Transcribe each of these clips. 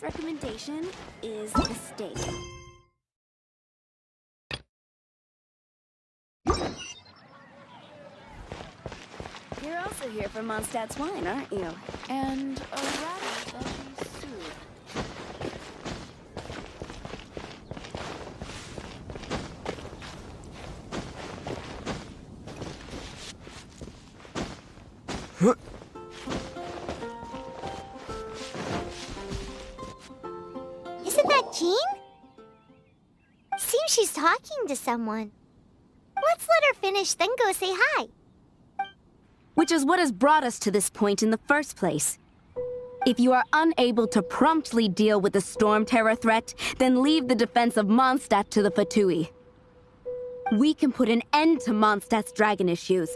next recommendation is the steak. You're also here for Mondstadt's wine, aren't you? And a rather dodgy soup. Isn't that Jean? Seems she's talking to someone. Let's let her finish, then go say hi. Which is what has brought us to this point in the first place. If you are unable to promptly deal with the storm terror threat, then leave the defense of Mondstadt to the Fatui. We can put an end to Mondstadt's dragon issues.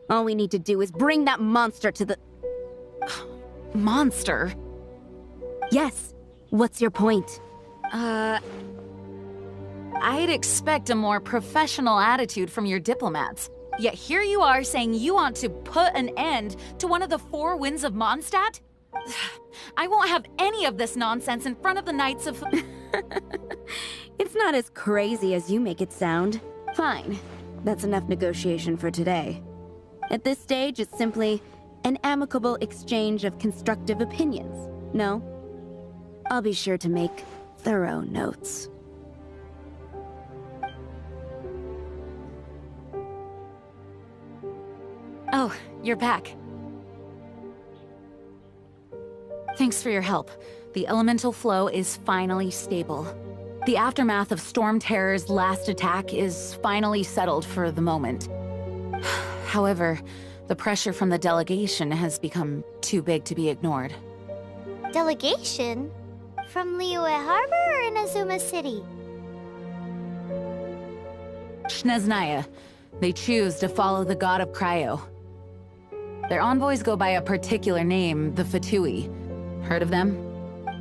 All we need to do is bring that monster to the... Monster? Yes. What's your point? I'd expect a more professional attitude from your diplomats. Yet here you are saying you want to put an end to one of the four winds of Mondstadt? I won't have any of this nonsense in front of the Knights of... It's not as crazy as you make it sound. Fine. That's enough negotiation for today. At this stage, it's simply an amicable exchange of constructive opinions. No? I'll be sure to make thorough notes. Oh, you're back. Thanks for your help. The elemental flow is finally stable. The aftermath of Storm Terror's last attack is finally settled for the moment. However, the pressure from the delegation has become too big to be ignored. Delegation? From Liyue Harbor or Inazuma City? Snezhnaya. They choose to follow the god of Cryo. Their envoys go by a particular name, the Fatui. Heard of them?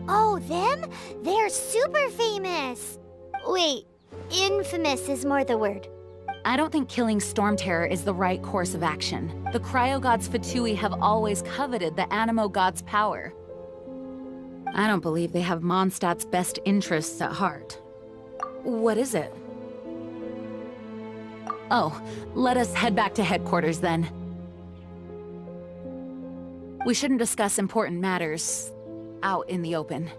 Oh, them? They're super famous! Wait, infamous is more the word. I don't think killing Storm Terror is the right course of action. The Cryo God's Fatui have always coveted the Animo God's power. I don't believe they have Mondstadt's best interests at heart. What is it? Oh, let us head back to headquarters then. We shouldn't discuss important matters out in the open.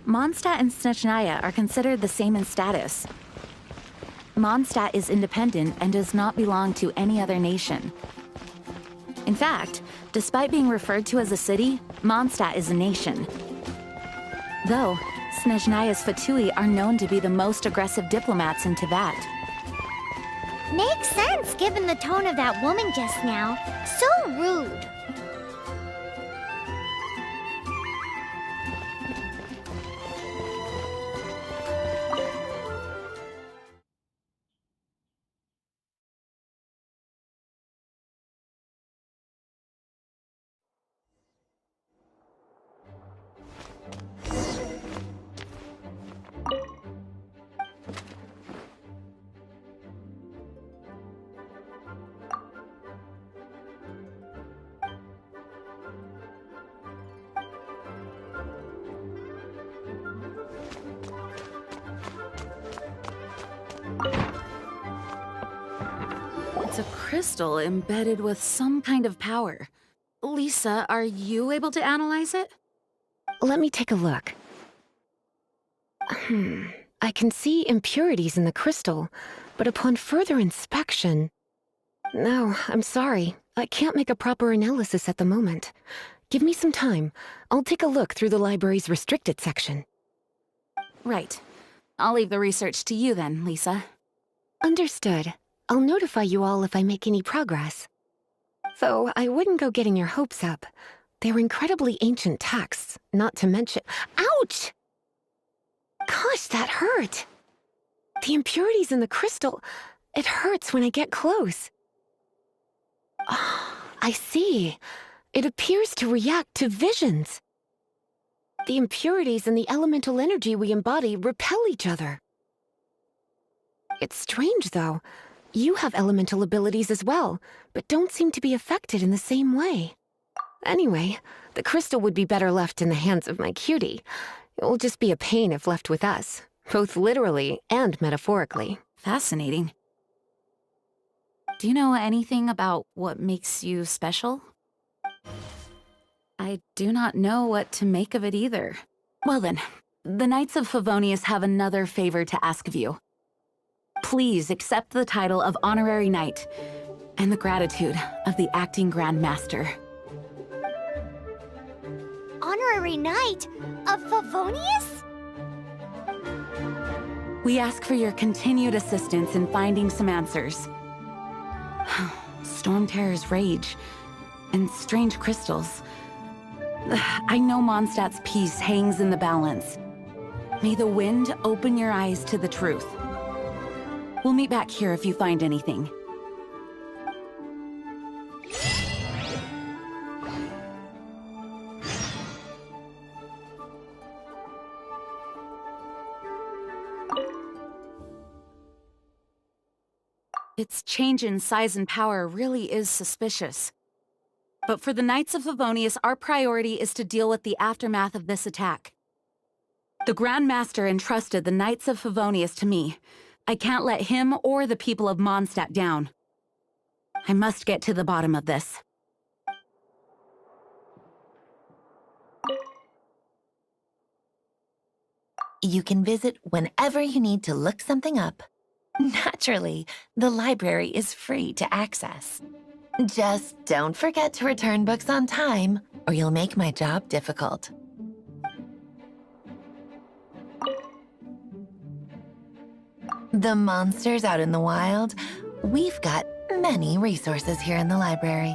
Mondstadt and Snezhnaya are considered the same in status. Mondstadt is independent and does not belong to any other nation. In fact, despite being referred to as a city, Mondstadt is a nation. Though, Snezhnaya's Fatui are known to be the most aggressive diplomats in Teyvat. Makes sense given the tone of that woman just now. So rude. It's a crystal embedded with some kind of power. Lisa, are you able to analyze it? Let me take a look. I can see impurities in the crystal, but upon further inspection... No, I'm sorry. I can't make a proper analysis at the moment. Give me some time. I'll take a look through the library's restricted section. Right. I'll leave the research to you then, Lisa. Understood. I'll notify you all if I make any progress. Though I wouldn't go getting your hopes up. They're incredibly ancient texts, not to mention— Ouch! Gosh, that hurt! The impurities in the crystal— it hurts when I get close. I see. It appears to react to visions. The impurities and the elemental energy we embody repel each other. It's strange, though. You have elemental abilities as well, but don't seem to be affected in the same way. Anyway, the crystal would be better left in the hands of my cutie. It will just be a pain if left with us, both literally and metaphorically. Fascinating. Do you know anything about what makes you special? I do not know what to make of it either. Well then, the Knights of Favonius have another favor to ask of you. Please accept the title of Honorary Knight and the gratitude of the Acting Grand Master. Honorary Knight of Favonius? We ask for your continued assistance in finding some answers. Storm Terror's rage and strange crystals. I know Mondstadt's peace hangs in the balance. May the wind open your eyes to the truth. We'll meet back here if you find anything. Its change in size and power really is suspicious. But for the Knights of Favonius, our priority is to deal with the aftermath of this attack. The Grand Master entrusted the Knights of Favonius to me. I can't let him or the people of Mondstadt down. I must get to the bottom of this. You can visit whenever you need to look something up. Naturally, the library is free to access. Just don't forget to return books on time, or you'll make my job difficult. The monsters out in the wild, we've got many resources here in the library.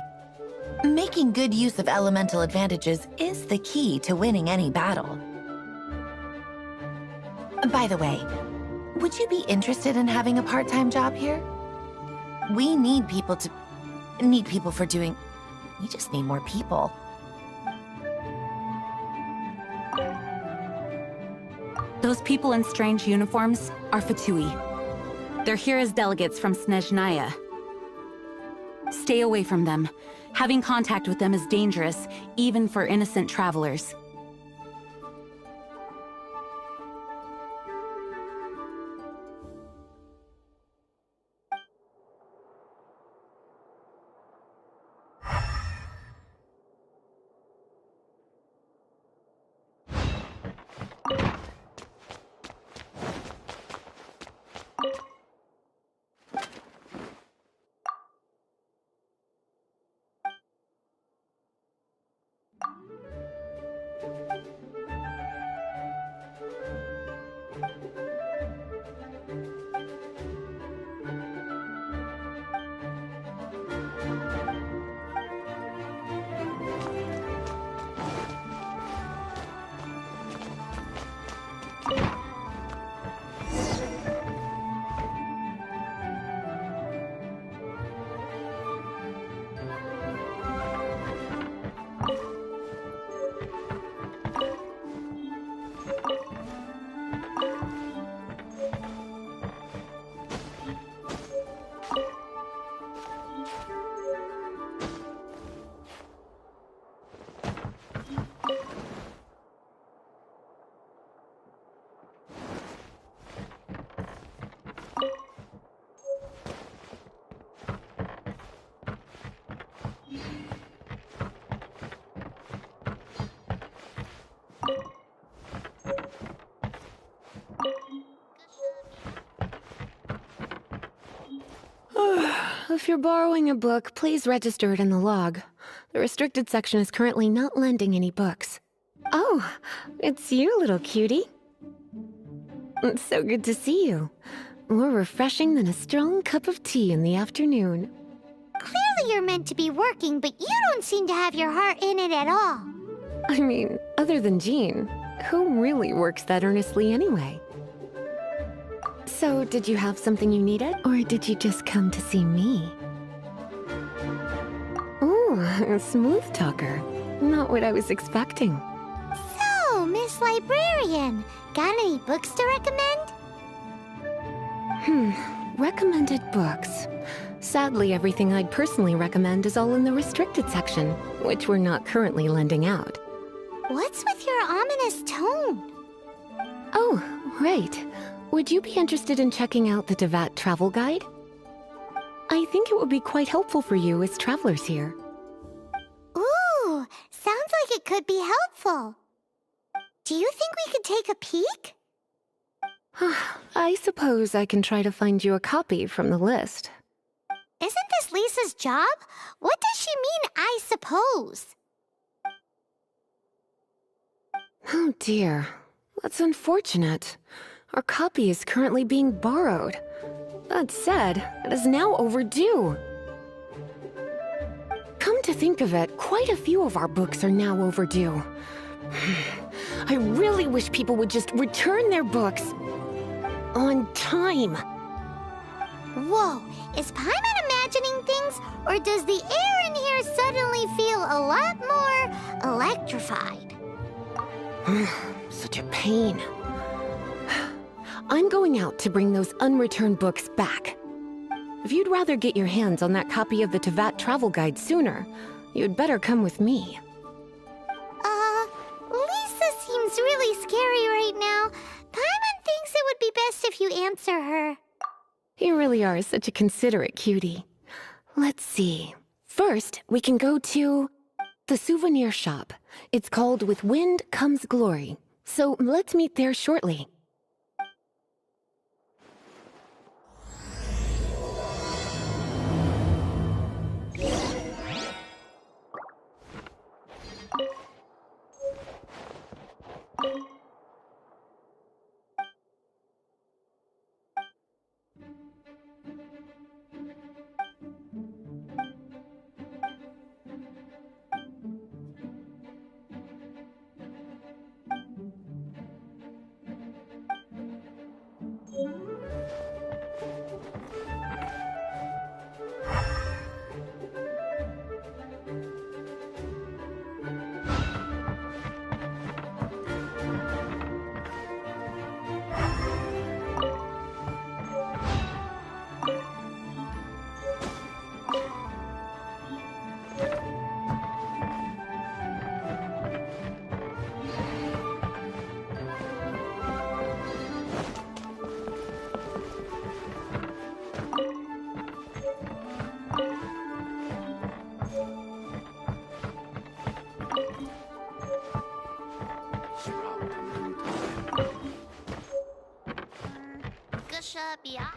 Making good use of elemental advantages is the key to winning any battle. By the way, would you be interested in having a part-time job here? We need people for doing... We just need more people. Those people in strange uniforms are Fatui. They're here as delegates from Snezhnaya. Stay away from them. Having contact with them is dangerous, even for innocent travelers. If you're borrowing a book, please register it in the log. The restricted section is currently not lending any books. Oh, it's you, little cutie. It's so good to see you. More refreshing than a strong cup of tea in the afternoon. Clearly you're meant to be working, but you don't seem to have your heart in it at all. I mean, other than Jean, who really works that earnestly anyway? So, did you have something you needed, or did you just come to see me? Ooh, a smooth talker. Not what I was expecting. So, Miss Librarian, got any books to recommend? recommended books. Sadly, everything I'd personally recommend is all in the restricted section, which we're not currently lending out. What's with your ominous tone? Oh, right. Would you be interested in checking out the Devat travel guide? I think it would be quite helpful for you as travelers here. Ooh, sounds like it could be helpful. Do you think we could take a peek? I suppose I can try to find you a copy from the list. Isn't this Lisa's job? What does she mean, I suppose? Oh dear, that's unfortunate. Our copy is currently being borrowed. That said, it is now overdue. Come to think of it, quite a few of our books are now overdue. I really wish people would just return their books on time. Whoa, is Paimon imagining things, or does the air in here suddenly feel a lot more electrified? Such a pain. I'm going out to bring those unreturned books back. If you'd rather get your hands on that copy of the Tevat travel guide sooner, you'd better come with me. Lisa seems really scary right now. Paimon thinks it would be best if you answer her. You really are such a considerate cutie. Let's see. First, we can go to the souvenir shop. It's called With Wind Comes Glory. So let's meet there shortly. Gusha Biat?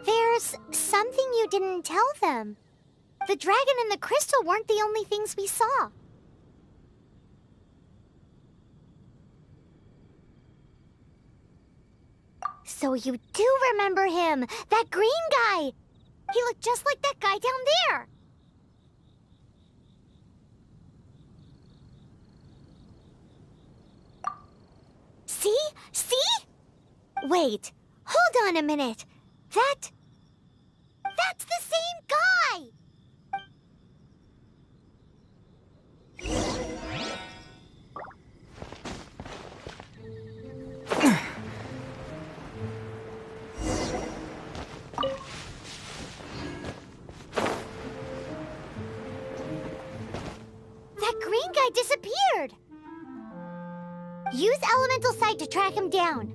There's something you didn't tell them. The dragon and the crystal weren't the only things we saw. So you do remember him, that green guy. He looked just like that guy down there. See? See? Wait, hold on a minute. That's the same guy! That green guy disappeared! Use Elemental Sight to track him down.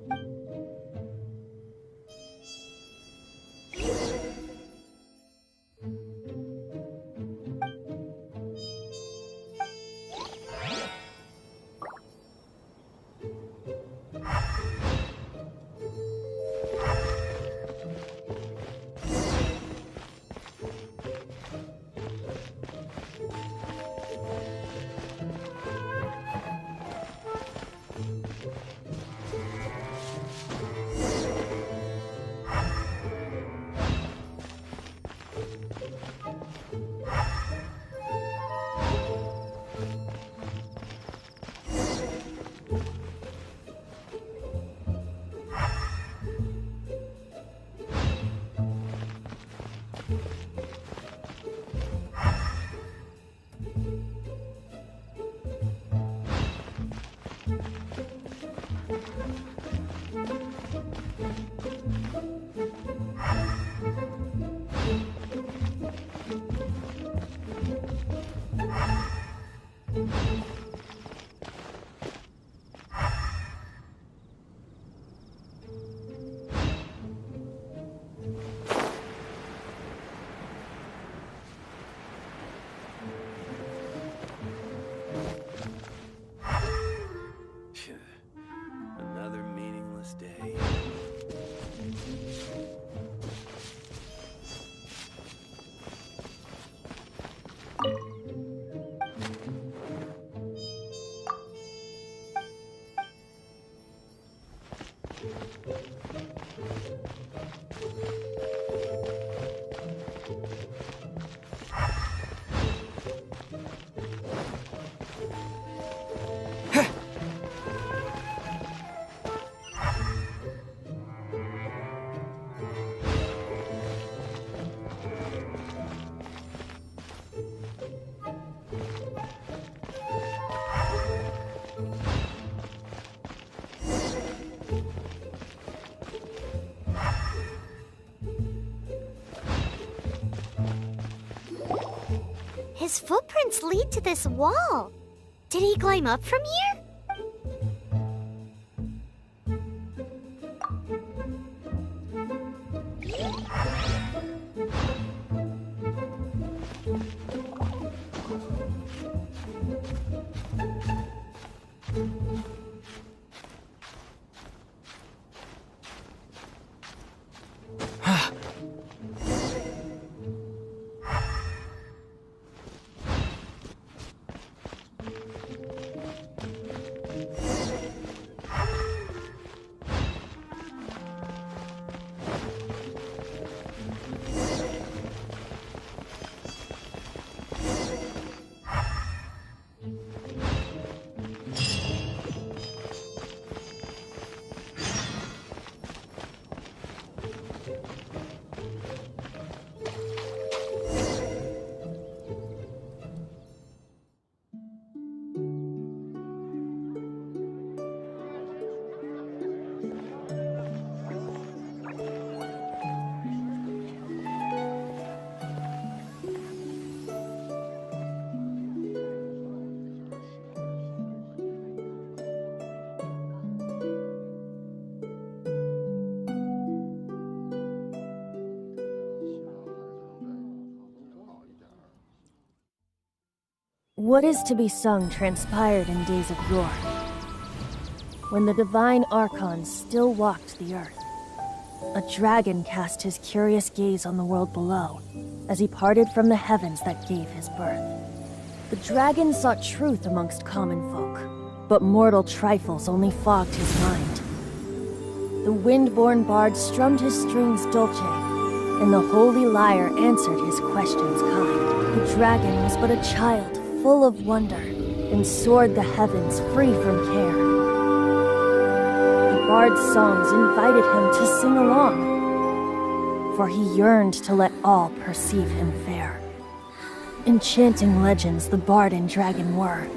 Another meaningless day. His footprints lead to this wall. Did he climb up from here? What is to be sung transpired in days of yore, when the divine archons still walked the earth. A dragon cast his curious gaze on the world below, as he parted from the heavens that gave his birth. The dragon sought truth amongst common folk, but mortal trifles only fogged his mind. The wind-born bard strummed his strings dulce, and the holy lyre answered his questions kind. The dragon was but a child, full of wonder, and soared the heavens free from care. The bard's songs invited him to sing along, for he yearned to let all perceive him fair. Enchanting legends the bard and dragon were,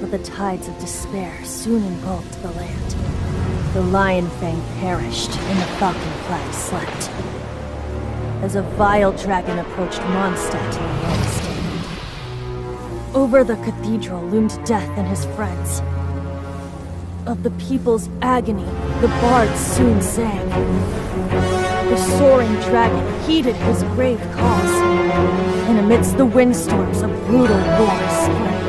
but the tides of despair soon engulfed the land. The lion fang perished, and the falcon flag slept, as a vile dragon approached Mondstadt in a lone stand. Over the cathedral loomed death and his friends. Of the people's agony, the bard soon sang. The soaring dragon heeded his grave calls, and amidst the windstorms a brutal war spread.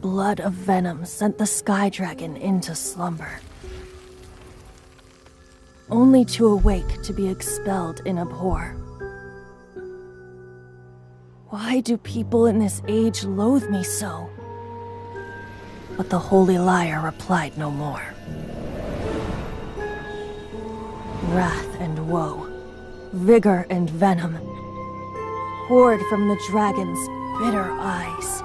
Blood of venom sent the sky dragon into slumber, only to awake to be expelled in abhor. Why do people in this age loathe me so? But the holy lyre replied no more. Wrath and woe, vigor and venom, poured from the dragon's bitter eyes.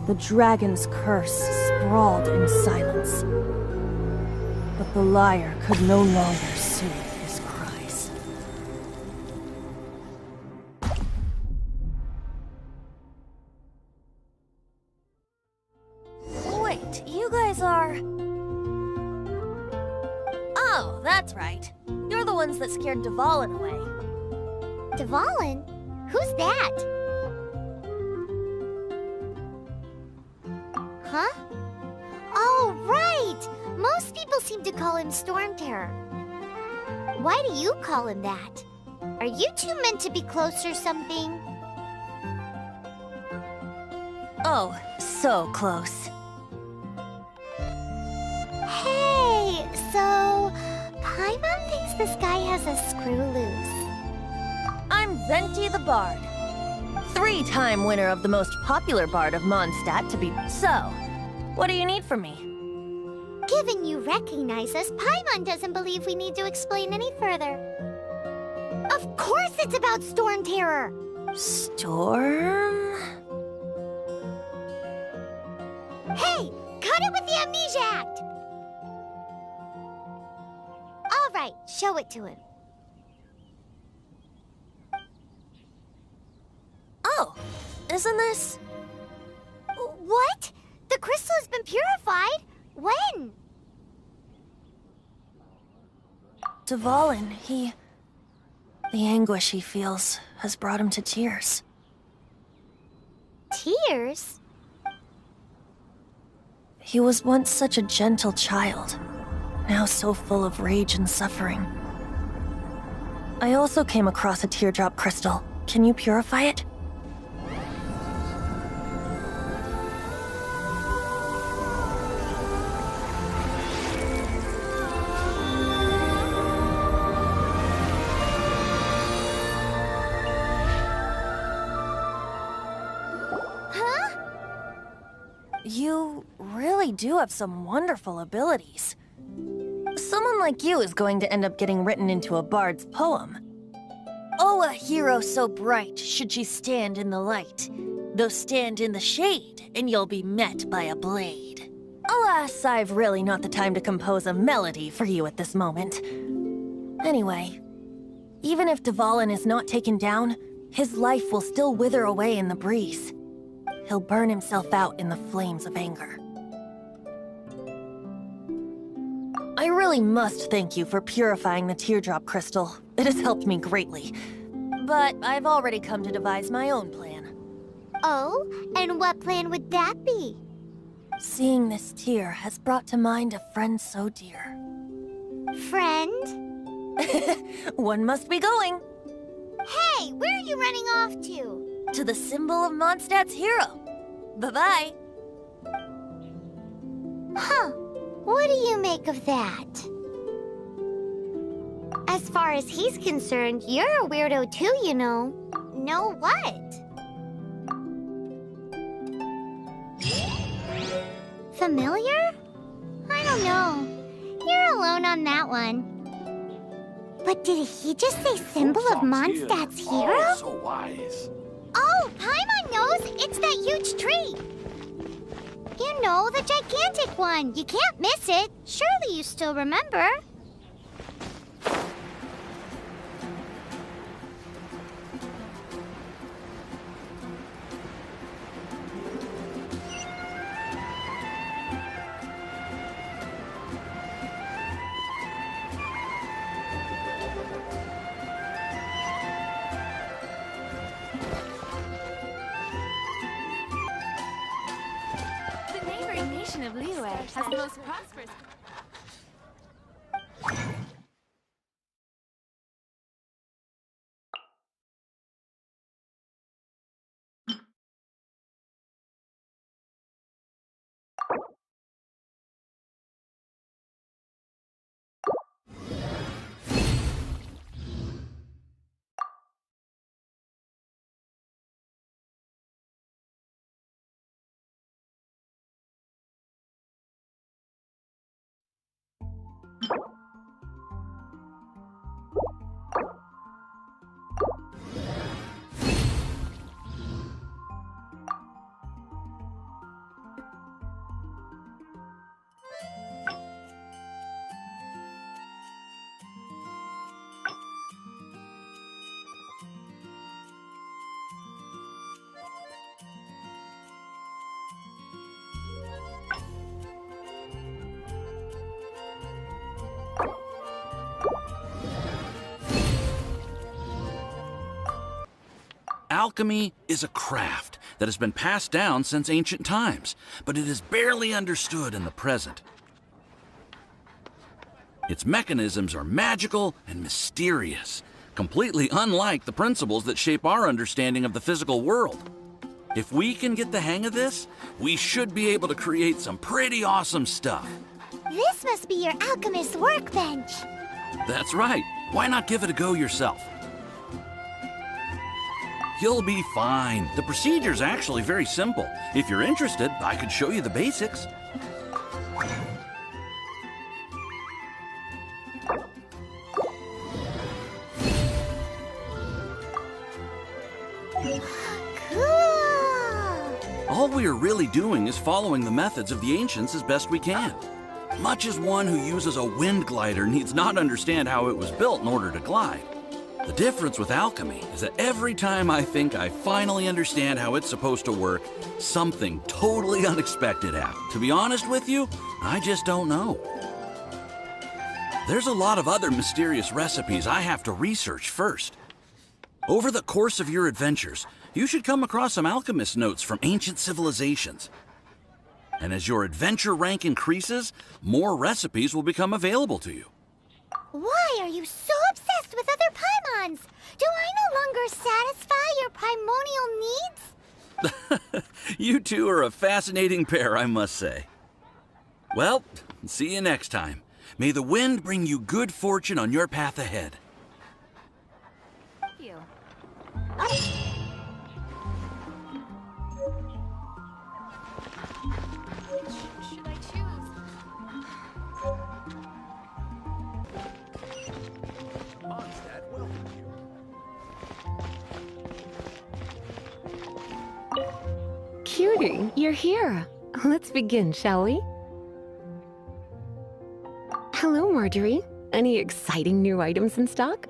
The dragon's curse sprawled in silence, but the lyre could no longer soothe his cries. guys are... Oh, that's right. You're the ones that scared Dvalin away. Dvalin? Who's that? Huh? Oh, right! Most people seem to call him Storm Terror. Why do you call him that? Are you two meant to be close or something? Oh, so close. Hey, so... Paimon thinks this guy has a screw loose. I'm Venti the Bard. 3-time winner of the most popular bard of Mondstadt to be... So, what do you need from me? Given you recognize us, Paimon doesn't believe we need to explain any further. Of course it's about Storm Terror! Storm? Hey! Cut it with the Amnesia Act! All right, show it to him. Oh, isn't this... What? The crystal has been purified? When? Dvalin, the anguish he feels has brought him to tears. Tears? He was once such a gentle child, now so full of rage and suffering. I also came across a teardrop crystal. Can you purify it? You really do have some wonderful abilities. Someone like you is going to end up getting written into a bard's poem. Oh, a hero so bright should she stand in the light, though stand in the shade, and you'll be met by a blade. Alas, I've really not the time to compose a melody for you at this moment. Anyway, even if Dvalin is not taken down, his life will still wither away in the breeze. He'll burn himself out in the flames of anger. I really must thank you for purifying the teardrop crystal. It has helped me greatly. But I've already come to devise my own plan. Oh, and what plan would that be? Seeing this tear has brought to mind a friend so dear. Friend? One must be going. Hey, where are you running off to? To the symbol of Mondstadt's hero. Bye-bye. Huh. What do you make of that? As far as he's concerned, you're a weirdo too, you know. Know what? Familiar? I don't know. You're alone on that one. But did he just say symbol of Mondstadt's hero? Oh, so wise. Oh, Paimon knows! It's that huge tree! You know, the gigantic one! You can't miss it! Surely you still remember? The neighboring nation of Liyue has the most prosperous... Alchemy is a craft that has been passed down since ancient times, but it is barely understood in the present. Its mechanisms are magical and mysterious, completely unlike the principles that shape our understanding of the physical world. If we can get the hang of this, we should be able to create some pretty awesome stuff. This must be your alchemist's workbench. That's right. Why not give it a go yourself? You'll be fine. The procedure's actually very simple. If you're interested, I could show you the basics. Cool! All we are really doing is following the methods of the ancients as best we can. Much as one who uses a wind glider needs not understand how it was built in order to glide. The difference with alchemy is that every time I think I finally understand how it's supposed to work, something totally unexpected happens. To be honest with you, I just don't know. There's a lot of other mysterious recipes I have to research first. Over the course of your adventures, you should come across some alchemist notes from ancient civilizations. And as your adventure rank increases, more recipes will become available to you. Why are you so obsessed with other Paimons? Do I no longer satisfy your primordial needs? You two are a fascinating pair, I must say. Well, see you next time. May the wind bring you good fortune on your path ahead. Thank you. Should I choose? Mondstadt welcomes you. Cutie, you're here. Let's begin, shall we? Hello, Marjorie. Any exciting new items in stock?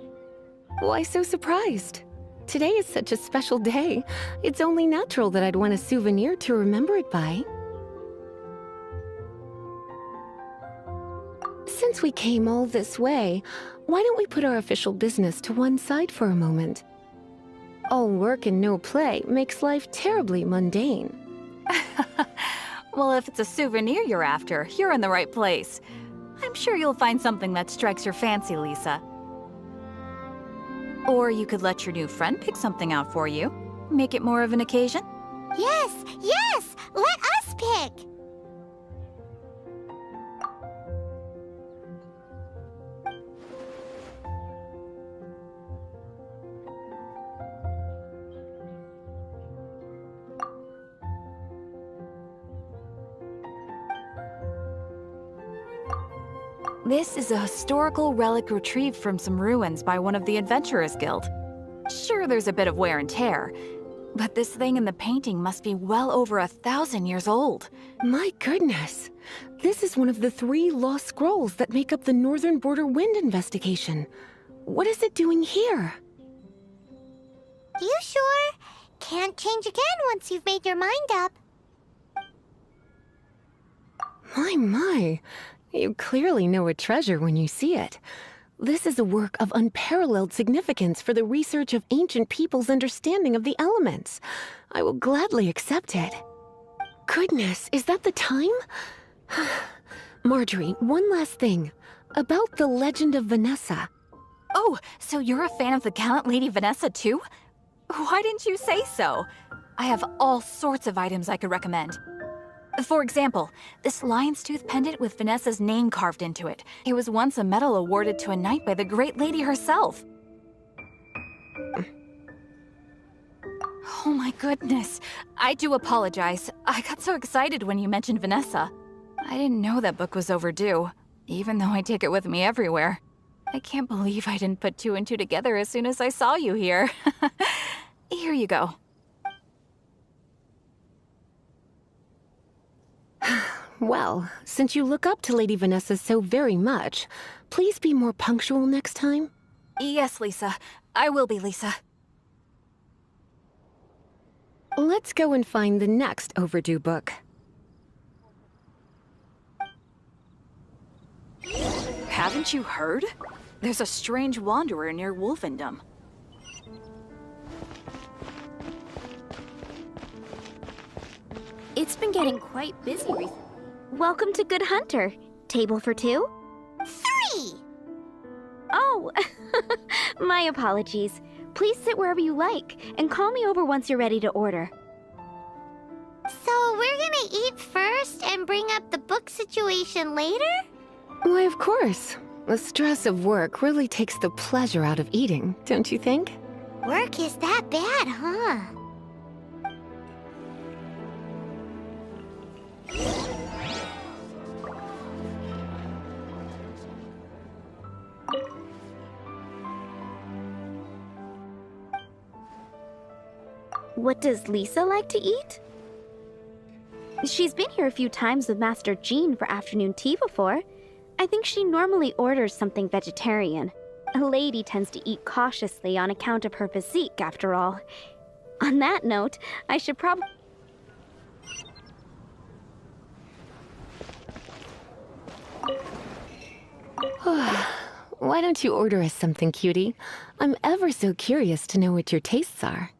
Why so surprised? Today is such a special day. It's only natural that I'd want a souvenir to remember it by. Since we came all this way, why don't we put our official business to one side for a moment? All work and no play makes life terribly mundane. Well, if it's a souvenir you're after, you're in the right place. I'm sure you'll find something that strikes your fancy, Lisa. Or you could let your new friend pick something out for you. Make it more of an occasion. Yes, yes! Let us pick! This is a historical relic retrieved from some ruins by one of the Adventurers Guild. Sure, there's a bit of wear and tear, but this thing in the painting must be well over 1,000 years old. My goodness! This is one of the 3 lost scrolls that make up the Northern Border Wind investigation. What is it doing here? You sure? Can't change again once you've made your mind up. My. You clearly know a treasure when you see it. This is a work of unparalleled significance for the research of ancient people's understanding of the elements. I will gladly accept it. Goodness, is that the time? Marjorie, one last thing. About the legend of Vanessa. Oh, so you're a fan of the gallant Lady Vanessa too? Why didn't you say so? I have all sorts of items I could recommend. For example, this lion's tooth pendant with Vanessa's name carved into it. It was once a medal awarded to a knight by the great lady herself. Oh my goodness. I do apologize. I got so excited when you mentioned Vanessa. I didn't know that book was overdue, even though I take it with me everywhere. I can't believe I didn't put 2 and 2 together as soon as I saw you here. Here you go. Well, since you look up to Lady Vanessa so very much, please be more punctual next time. Yes, Lisa. I will be, Lisa. Let's go and find the next overdue book. Haven't you heard? There's a strange wanderer near Wolfendom. It's been getting quite busy recently. Welcome to Good Hunter. Table for two? 3! Oh, my apologies. Please sit wherever you like, and call me over once you're ready to order. So we're gonna eat first and bring up the book situation later? Why, of course. The stress of work really takes the pleasure out of eating, don't you think? Work is that bad, huh? What does Lisa like to eat? She's been here a few times with Master Jean for afternoon tea before. I think she normally orders something vegetarian. A lady tends to eat cautiously on account of her physique, after all. On that note, I should probably... Why don't you order us something, cutie? I'm ever so curious to know what your tastes are.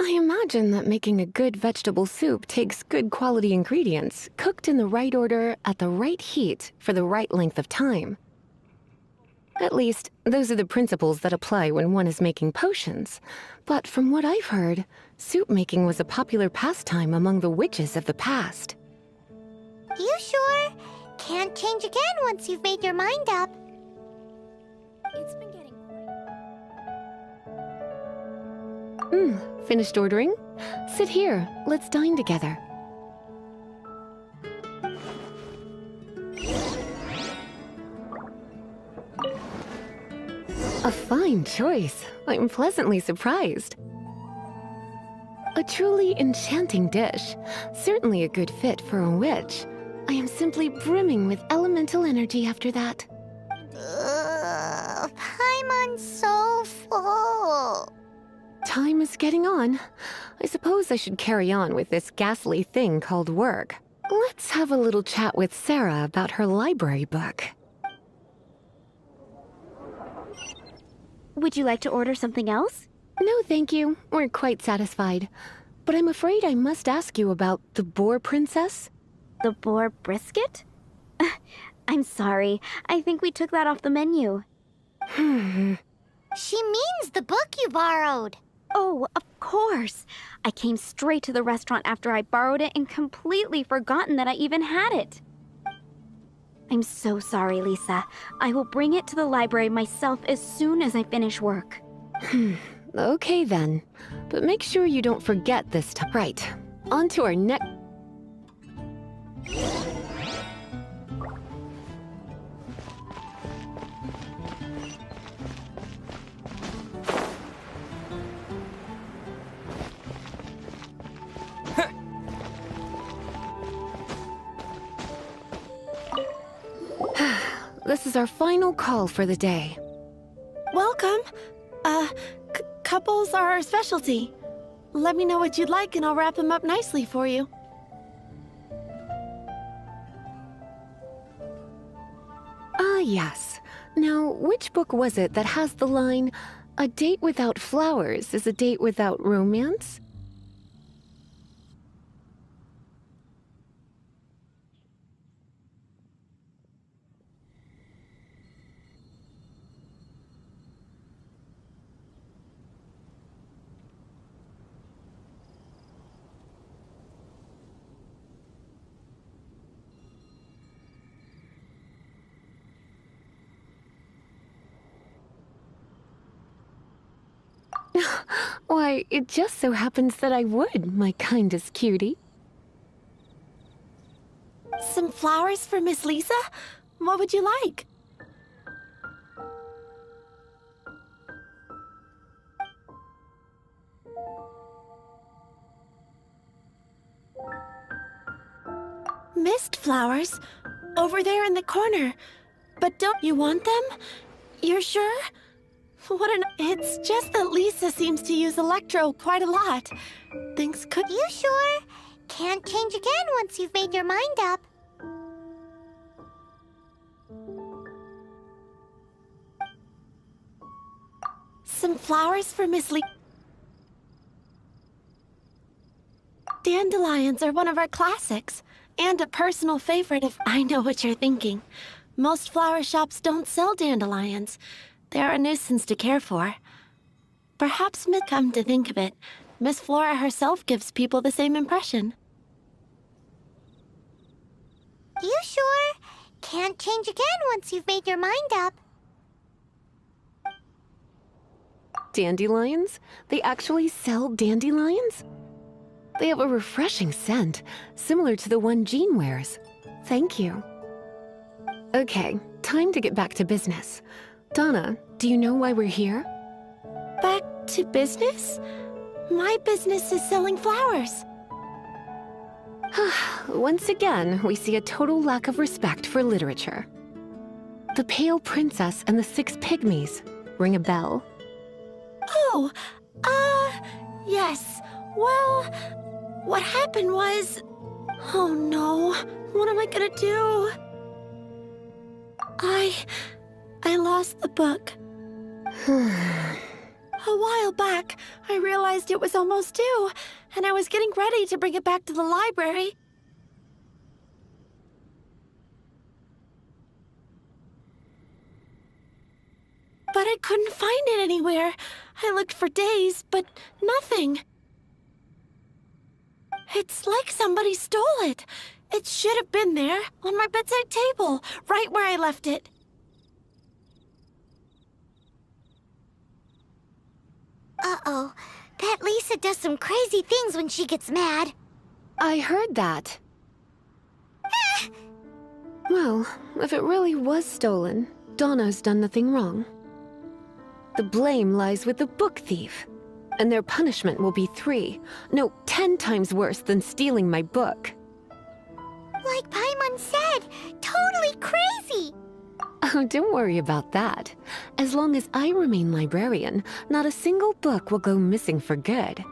I imagine that making a good vegetable soup takes good quality ingredients, cooked in the right order, at the right heat, for the right length of time. At least, those are the principles that apply when one is making potions. But from what I've heard, soup making was a popular pastime among the witches of the past. You sure? Can't change again once you've made your mind up. It's been getting quite... Finished ordering? Sit here, let's dine together. A fine choice. I'm pleasantly surprised. A truly enchanting dish. Certainly a good fit for a witch. I am simply brimming with elemental energy after that. Paimon's so full. Time is getting on. I suppose I should carry on with this ghastly thing called work. Let's have a little chat with Sarah about her library book. Would you like to order something else? No, thank you. We're quite satisfied. But I'm afraid I must ask you about the Boar Princess. The boar brisket? I'm sorry. I think we took that off the menu. She means the book you borrowed. Oh, of course. I came straight to the restaurant after I borrowed it and completely forgotten that I even had it. I'm so sorry, Lisa. I will bring it to the library myself as soon as I finish work. Okay then. But make sure you don't forget this time. Right. On to our next... This is our final call for the day. Welcome. Couples are our specialty. Let me know what you'd like and I'll wrap them up nicely for you. Ah, yes. Now, which book was it that has the line, "A date without flowers is a date without romance"? Why, it just so happens that I would, my kindest cutie. Some flowers for Miss Lisa? What would you like? Mist flowers? Over there in the corner. But don't you want them? You're sure? What an... It's just that Lisa seems to use Electro quite a lot. Things could... You sure? Can't change again once you've made your mind up. Some flowers for Miss Lisa. Dandelions are one of our classics, and a personal favorite if I know what you're thinking. Most flower shops don't sell dandelions. They're a nuisance to care for. Perhaps, come to think of it, Miss Flora herself gives people the same impression. You sure? Can't change again once you've made your mind up. Dandelions? They actually sell dandelions? They have a refreshing scent, similar to the one Jean wears. Thank you. Okay, time to get back to business. Donna, do you know why we're here? Back to business? My business is selling flowers. Once again, we see a total lack of respect for literature. The Pale Princess and the Six Pygmies. Ring a bell? Oh, yes. Well, what happened was... Oh no, what am I gonna do? I lost the book. A while back, I realized it was almost due, and I was getting ready to bring it back to the library. But I couldn't find it anywhere. I looked for days, but nothing. It's like somebody stole it. It should have been there, on my bedside table, right where I left it. Uh-oh. That Lisa does some crazy things when she gets mad. I heard that. Well, if it really was stolen, Donna's done nothing wrong. The blame lies with the book thief, and their punishment will be 10 times worse than stealing my book. Like Paimon said, totally crazy. Oh, don't worry about that. As long as I remain librarian, not a single book will go missing for good.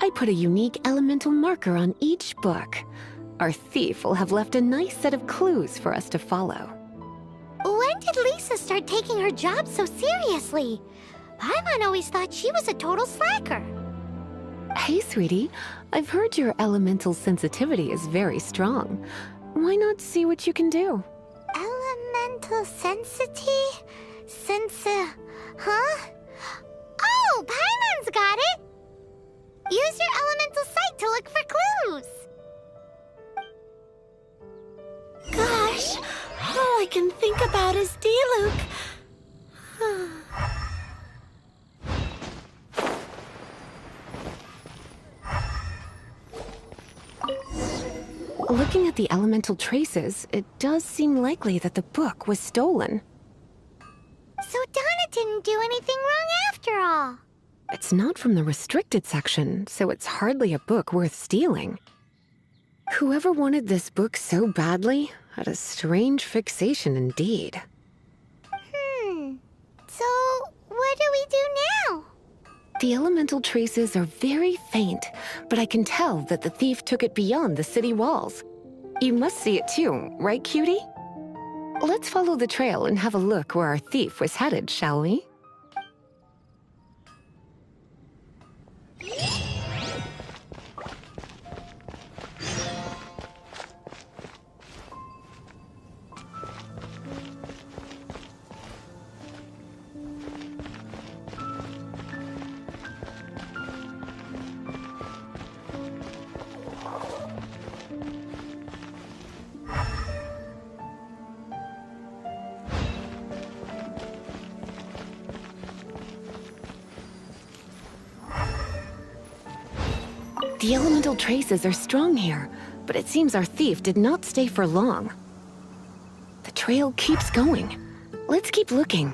I put a unique elemental marker on each book. Our thief will have left a nice set of clues for us to follow. When did Lisa start taking her job so seriously? Paimon always thought she was a total slacker. Hey, sweetie. I've heard your elemental sensitivity is very strong. Why not see what you can do? Elemental sensity? Huh? Oh, Paimon's got it! Use your elemental sight to look for clues. Gosh, all I can think about is Diluc. Looking at the elemental traces, it does seem likely that the book was stolen. So Donna didn't do anything wrong after all. It's not from the restricted section, so it's hardly a book worth stealing. Whoever wanted this book so badly had a strange fixation indeed. So what do we do now? The elemental traces are very faint, but I can tell that the thief took it beyond the city walls. You must see it too, right, cutie? Let's follow the trail and have a look where our thief was headed, shall we? The elemental traces are strong here, but it seems our thief did not stay for long. The trail keeps going. Let's keep looking.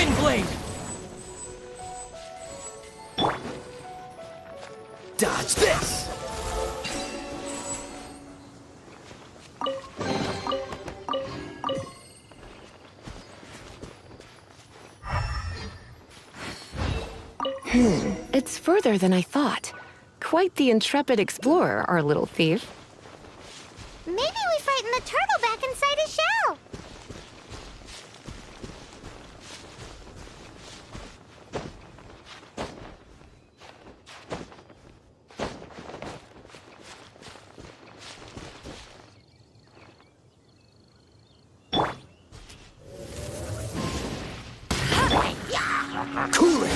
Lightning Blade! Dodge this! It's further than I thought. Quite the intrepid explorer, our little thief. Maybe we frightened the turtle back inside his shell. Cool it!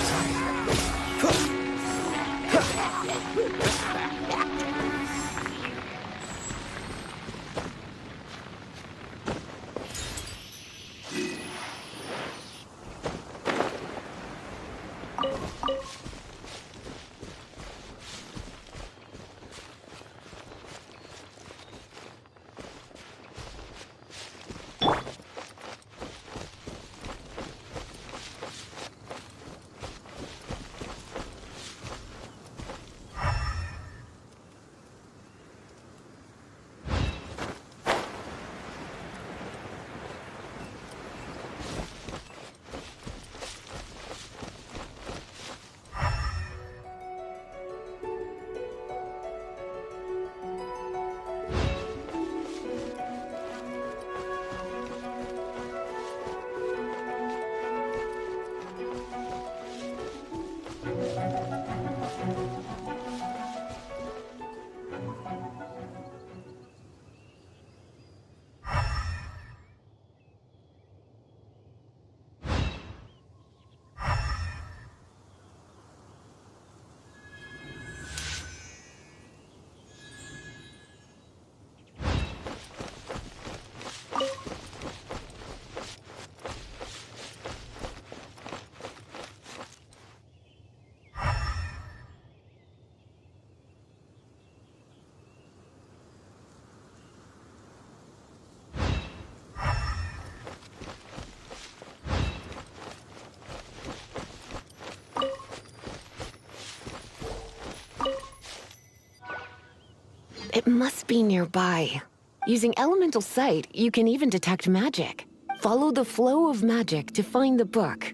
It must be nearby. Using elemental sight, you can even detect magic. Follow the flow of magic to find the book.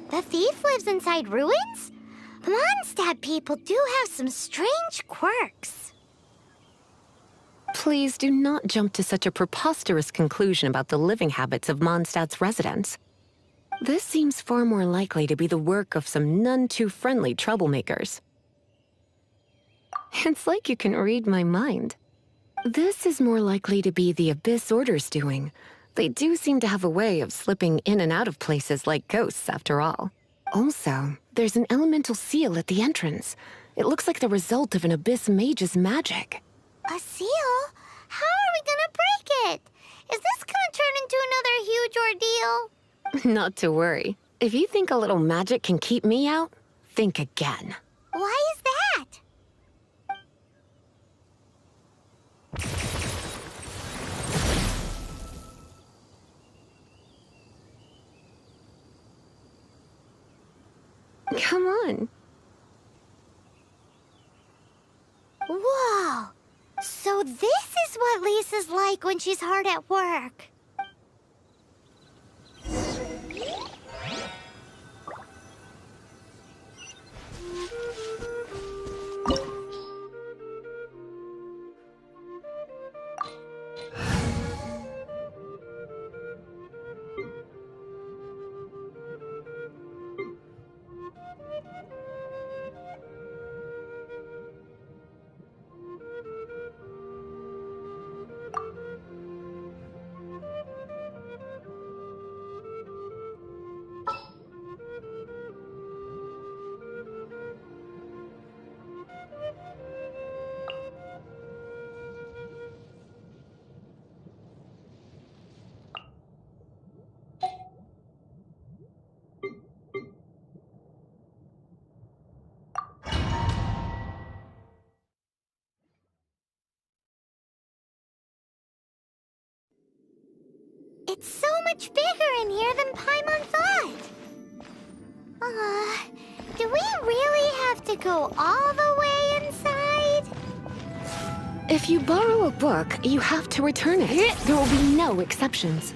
The thief lives inside ruins? Mondstadt people do have some strange quirks. Please do not jump to such a preposterous conclusion about the living habits of Mondstadt's residents. This seems far more likely to be the work of some none-too-friendly troublemakers. It's like you can read my mind. This is more likely to be the Abyss Order's doing. They do seem to have a way of slipping in and out of places like ghosts, after all. Also, there's an elemental seal at the entrance. It looks like the result of an Abyss mage's magic. A seal? How are we gonna break it? Is this gonna turn into another huge ordeal? Not to worry. If you think a little magic can keep me out, think again. Why is that? Come on. Whoa! So this is what Lisa's like when she's hard at work. It's so much bigger in here than Paimon thought. Do we really have to go all the way inside? If you borrow a book, you have to return it. There will be no exceptions.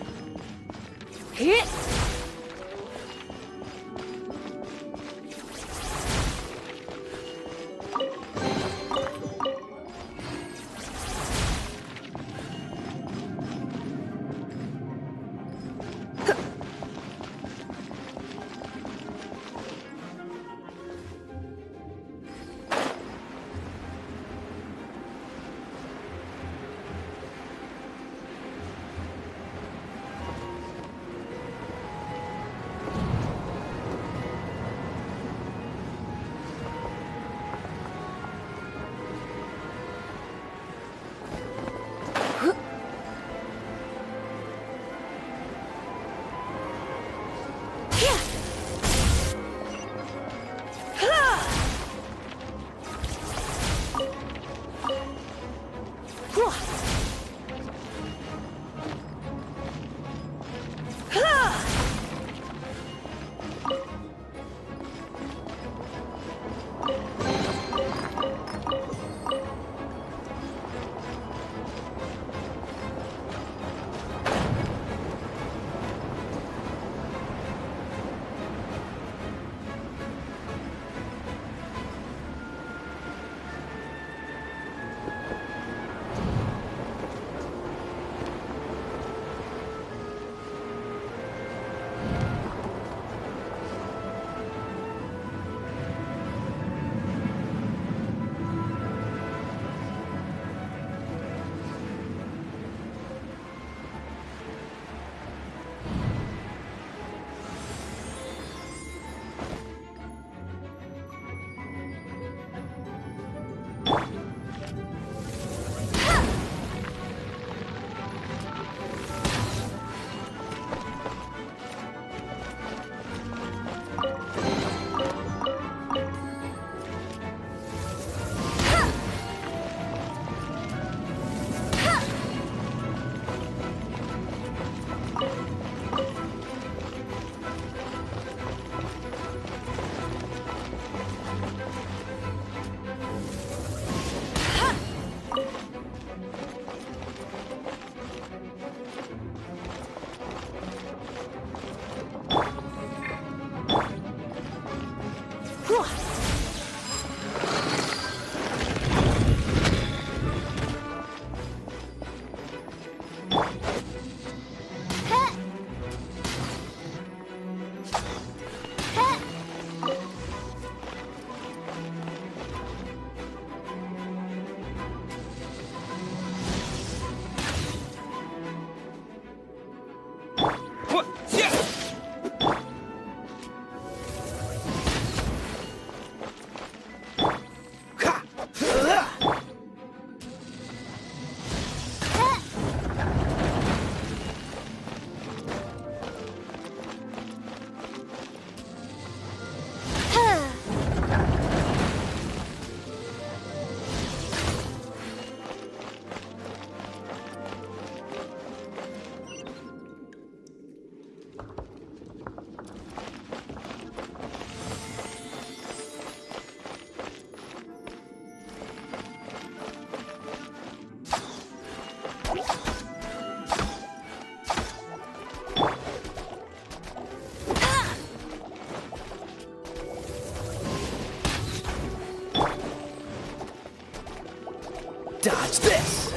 Dodge this!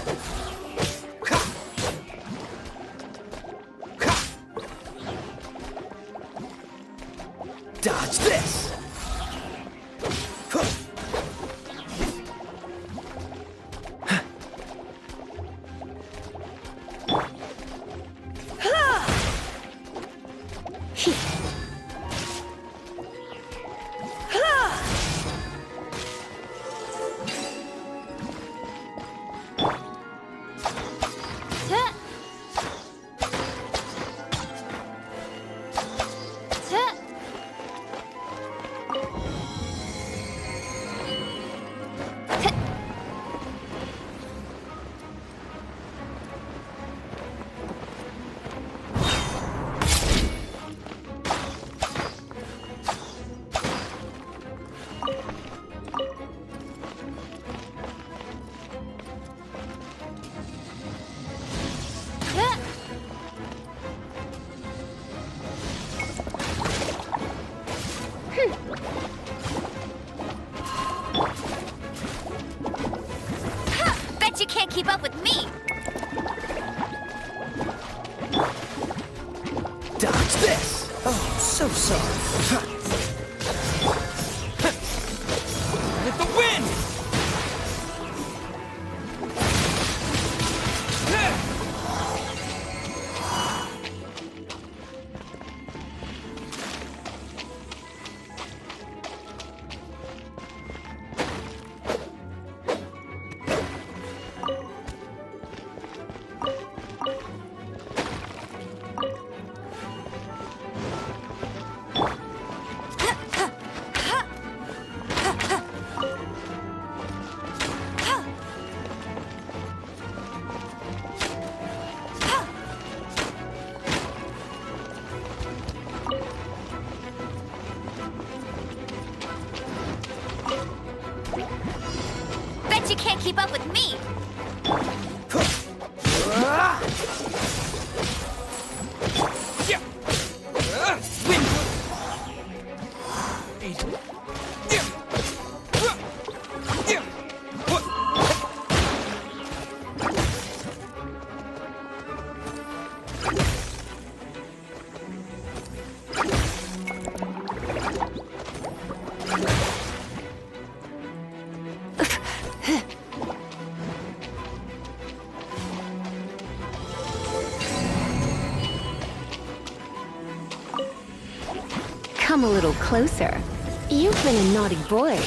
Dodge this! Bet you can't keep up with me! Dodge this! Oh, so sorry. With the wind! Bet you can't keep up with me! Come a little closer. You've been a naughty boy.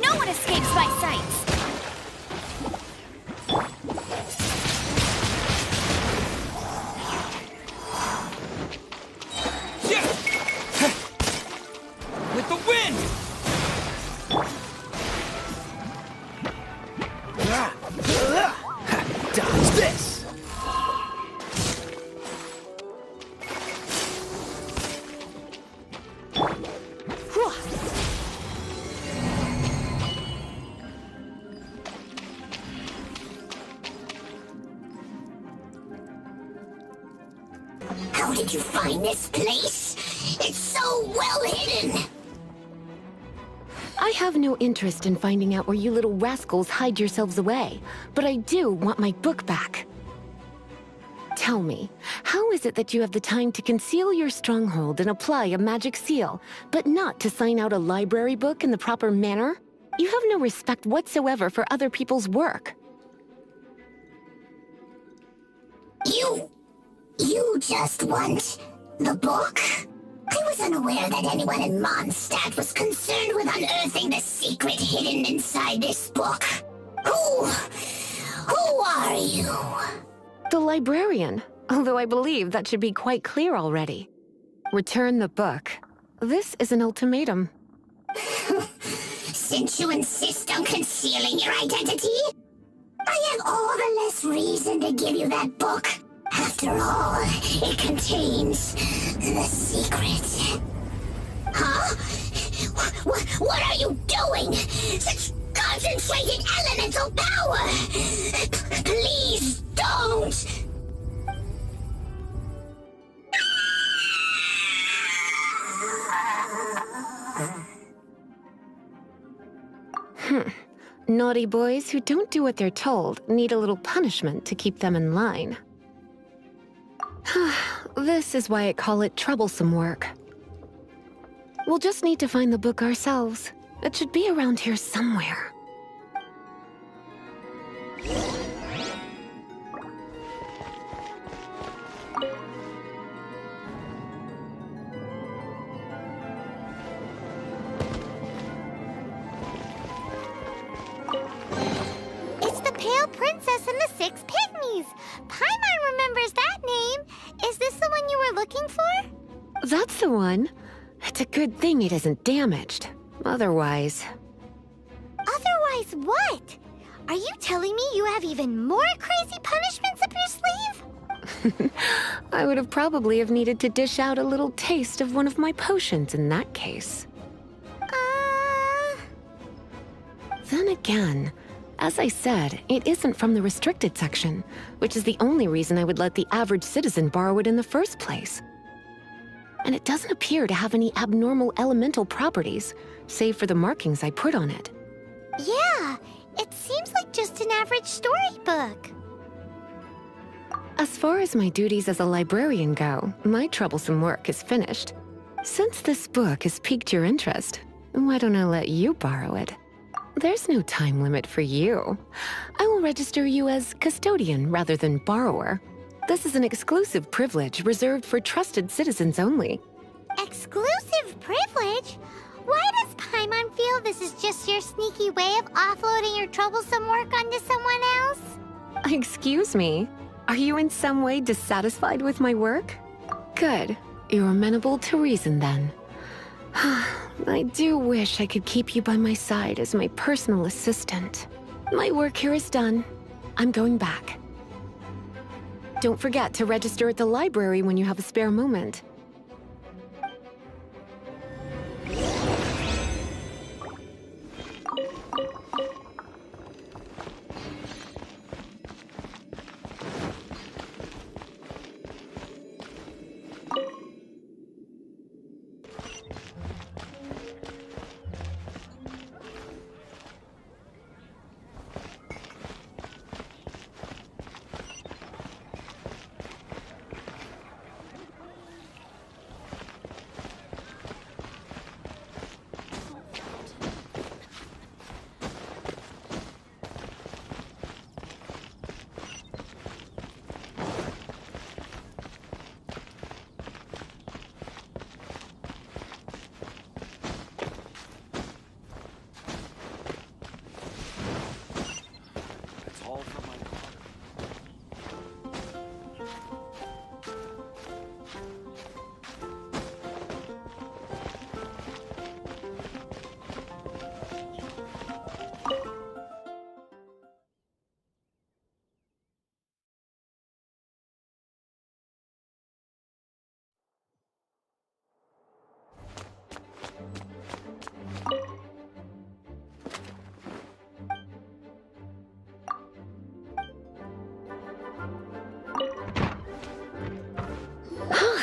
No one escapes my sights! With the wind! Dodge this! How did you find this place? It's so well hidden! I have no interest in finding out where you little rascals hide yourselves away, but I do want my book back. Tell me, how is it that you have the time to conceal your stronghold and apply a magic seal, but not to sign out a library book in the proper manner? You have no respect whatsoever for other people's work. You just want the book? I was unaware that anyone in Mondstadt was concerned with unearthing the secret hidden inside this book. Who are you? The librarian, although I believe that should be quite clear already. Return the book. This is an ultimatum. Since you insist on concealing your identity, I have all the less reason to give you that book. After all, it contains the secret. Huh? What are you doing? Such concentrated elemental power! Please don't! Naughty boys who don't do what they're told need a little punishment to keep them in line. This is why I call it troublesome work. We'll just need to find the book ourselves. It should be around here somewhere. It's the Pale Princess and the Six Pygmies! Paimon remembers that name! Is this the one you were looking for? That's the one. It's a good thing it isn't damaged. Otherwise... Otherwise what? Are you telling me you have even more crazy punishments up your sleeve? I would have probably have needed to dish out a little taste of one of my potions in that case. Then again, as I said, it isn't from the restricted section, which is the only reason I would let the average citizen borrow it in the first place. And it doesn't appear to have any abnormal elemental properties, save for the markings I put on it. Yeah, it seems like just an average storybook. As far as my duties as a librarian go, my troublesome work is finished. Since this book has piqued your interest, why don't I let you borrow it? There's no time limit for you. I will register you as custodian rather than borrower. This is an exclusive privilege reserved for trusted citizens only. Exclusive privilege? Why does Paimon feel this is just your sneaky way of offloading your troublesome work onto someone else? Excuse me? Are you in some way dissatisfied with my work? Good. You're amenable to reason then. I do wish I could keep you by my side as my personal assistant. My work here is done. I'm going back. Don't forget to register at the library when you have a spare moment.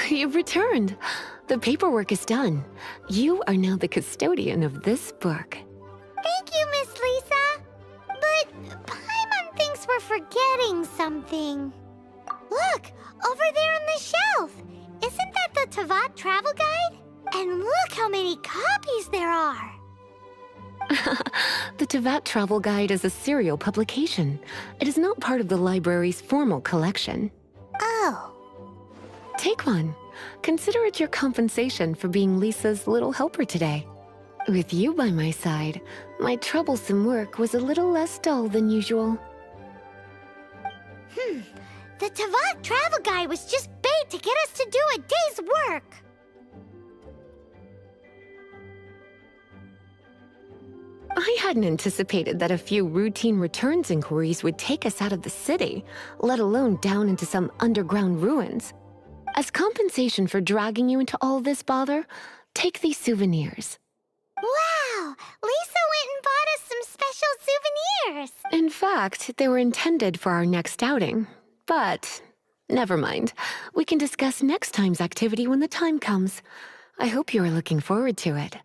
You've returned. The paperwork is done. You are now the custodian of this book. Thank you, Miss Lisa. But Paimon thinks we're forgetting something. Look, over there on the shelf. Isn't that the Tavat travel guide? And look how many copies there are. The Tavat Travel Guide is a serial publication. It is not part of the library's formal collection. Oh. Take one. Consider it your compensation for being Lisa's little helper today. With you by my side, my troublesome work was a little less dull than usual. The Tavat travel guide was just bait to get us to do a day's work. I hadn't anticipated that a few routine returns inquiries would take us out of the city, let alone down into some underground ruins. As compensation for dragging you into all this bother, take these souvenirs. Wow! Lisa went and bought us some special souvenirs! In fact, they were intended for our next outing. But, never mind. We can discuss next time's activity when the time comes. I hope you are looking forward to it.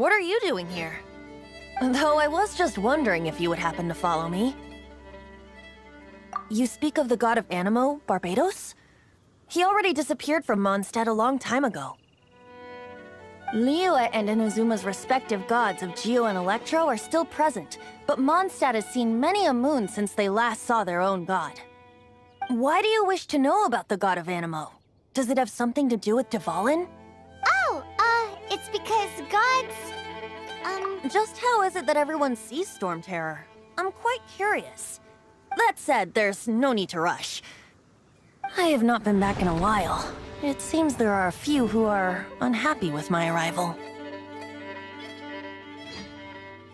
what are you doing here? Though I was just wondering if you would happen to follow me. You speak of the god of Animo, Barbados? He already disappeared from Mondstadt a long time ago. Liyue and Inazuma's respective gods of Geo and Electro are still present, but Mondstadt has seen many a moon since they last saw their own god. Why do you wish to know about the god of Animo? Does it have something to do with Dvalin? Oh, it's because gods... Just how is it that everyone sees Storm Terror? I'm quite curious. That said, there's no need to rush. I have not been back in a while. It seems there are a few who are unhappy with my arrival.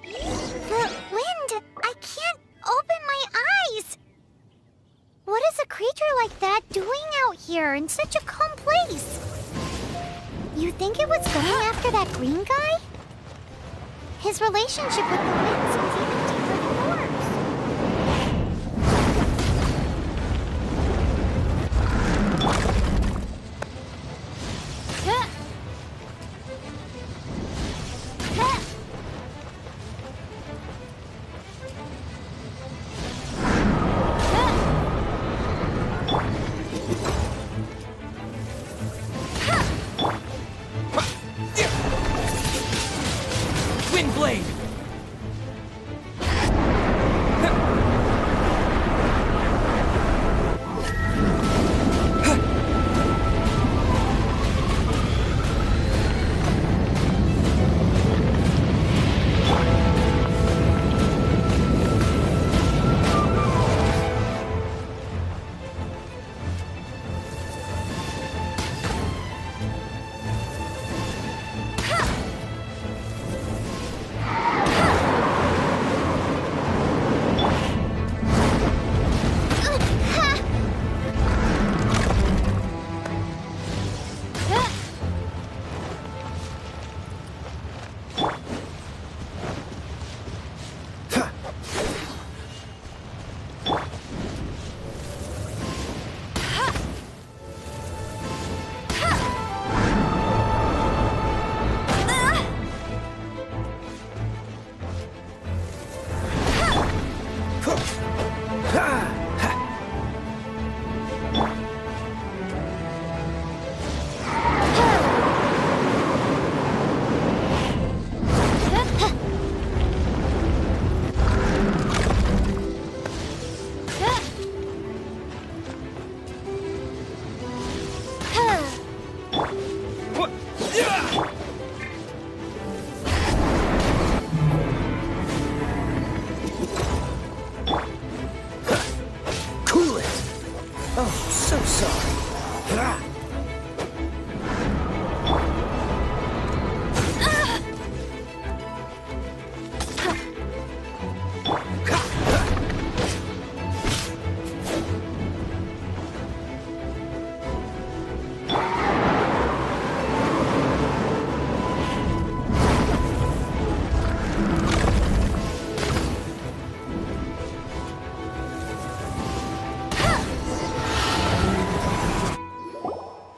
The wind! I can't open my eyes! What is a creature like that doing out here in such a calm place? You think it was going after that green guy? His relationship with the wind seems even deeper than yours. Windblade!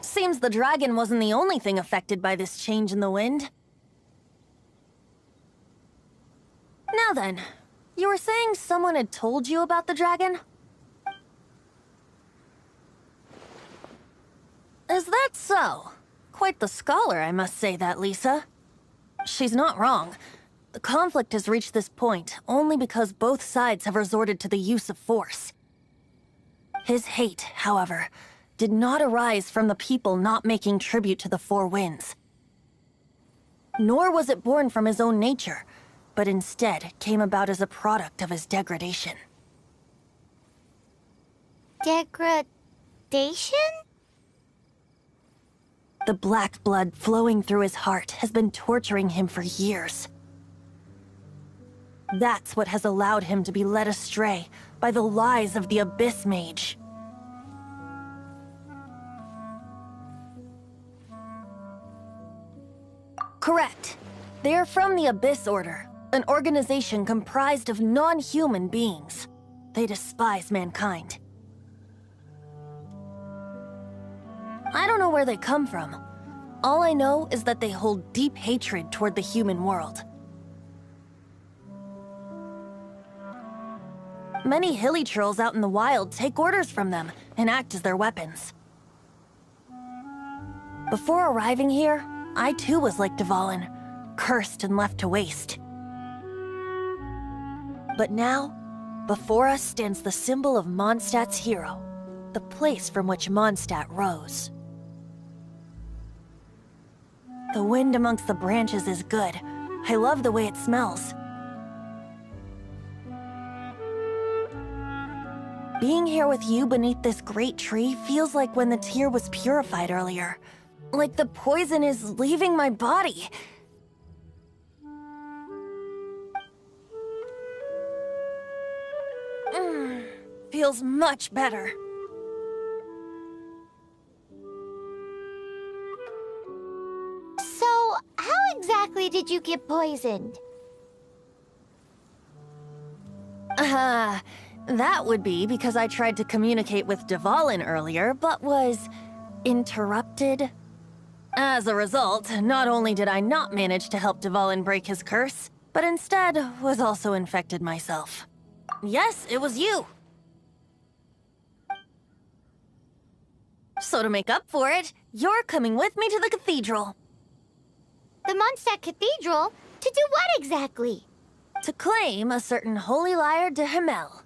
Seems the dragon wasn't the only thing affected by this change in the wind. Now then, you were saying someone had told you about the dragon? Is that so? Quite the scholar, I must say that, Lisa. She's not wrong. The conflict has reached this point only because both sides have resorted to the use of force. His hate, however, did not arise from the people not making tribute to the Four Winds. Nor was it born from his own nature, but instead came about as a product of his degradation. Degradation? The black blood flowing through his heart has been torturing him for years. That's what has allowed him to be led astray by the lies of the Abyss Mage. Correct. They are from the Abyss Order, an organization comprised of non-human beings. They despise mankind. I don't know where they come from, All I know is that they hold deep hatred toward the human world. Many hilly trolls out in the wild take orders from them and act as their weapons. Before arriving here, I too was like Dvalin, cursed and left to waste. But now, before us stands the symbol of Mondstadt's hero, the place from which Mondstadt rose. The wind amongst the branches is good. I love the way it smells. Being here with you beneath this great tree feels like when the tear was purified earlier. Like the poison is leaving my body. Feels much better. So, how exactly did you get poisoned? That would be because I tried to communicate with Dvalin earlier, but was interrupted. As a result, not only did I not manage to help Dvalin break his curse, but instead was also infected myself. Yes, it was you. So to make up for it, you're coming with me to the cathedral. The Mondstadt Cathedral? To do what exactly? To claim a certain holy lyre de Himmel.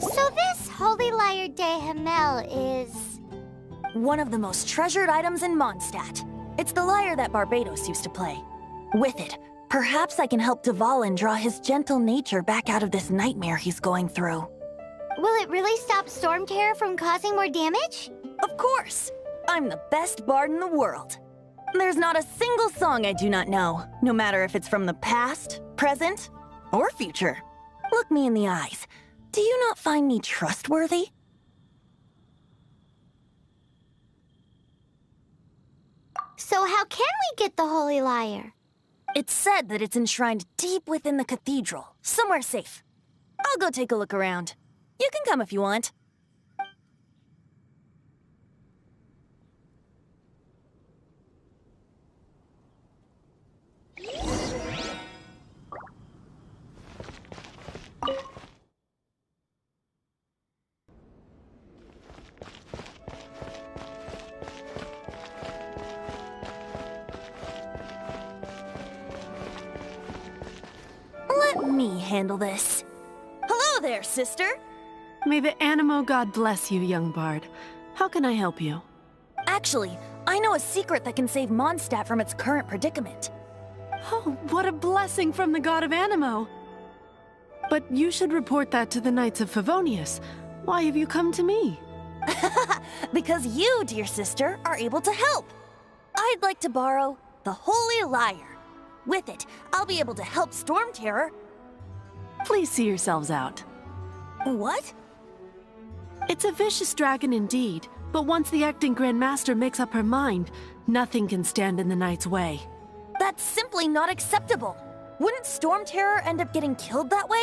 So this Holy Lyre de Himmel is... one of the most treasured items in Mondstadt. It's the lyre that Barbados used to play. With it, perhaps I can help Dvalin draw his gentle nature back out of this nightmare he's going through. Will it really stop Storm Terror from causing more damage? Of course! I'm the best bard in the world. There's not a single song I do not know, no matter if it's from the past, present, or future. Look me in the eyes. Do you not find me trustworthy? So how can we get the Holy Lyre? It's said that it's enshrined deep within the cathedral, somewhere safe. I'll go take a look around. You can come if you want. Let me handle this. Hello there, sister. May the Animo God bless you, young bard. How can I help you? Actually, I know a secret that can save Mondstadt from its current predicament. Oh, what a blessing from the god of Animo! But you should report that to the Knights of Favonius. Why have you come to me? Because you, dear sister, are able to help. I'd like to borrow the Holy Lyre. With it, I'll be able to help Storm Terror. Please see yourselves out. What? It's a vicious dragon indeed, but once the acting Grand Master makes up her mind, nothing can stand in the Knight's way. That's simply not acceptable. Wouldn't Storm Terror end up getting killed that way?